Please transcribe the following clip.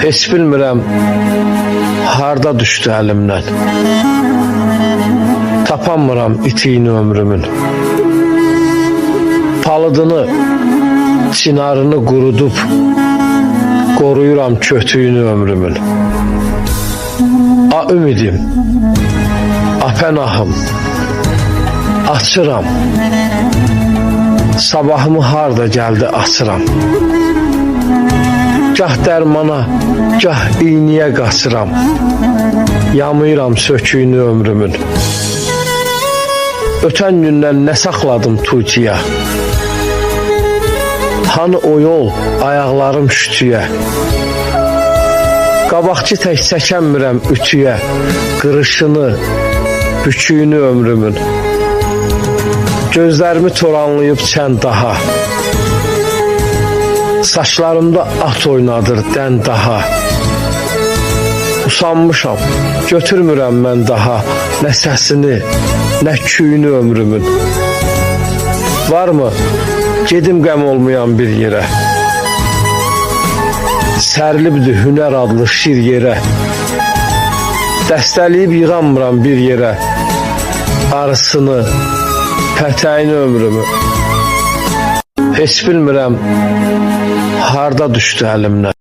Heç bilmirəm harda düşdü əlimdən. Tapamıram itiyini ömrümün. Palıdını, çinarını qurudub qoruyuram kötüyünü ömrümün. A ümidim, a pənahım, açıram. Sabahımı harda gəldi açıram. Gah dərmana, gah iyniyə qaçıram. Yamıyıram söküyünü ömrümün. Ötən gündən nə saxladım tuğciyə? Hanı o yol, ayaqlarım şütüyə? Qabaqçı tək çəkənmirəm ütüyə, qırışını, büküyünü ömrümün. Gözlərimi toranlayıb çən daha. Saçlarımda at oynadır dən daha. Usanmışam, götürmürəm mən daha nə səsini, nə küyünü ömrümün. Varmı gedim qəm olmayan bir yerə? Sərilibdi hünər adlı şir yerə. Dəstəliyib yığanmıram bir yerə arısını, pətəyini ömrümü. Heç bilmirəm harda düşdü əlimdən.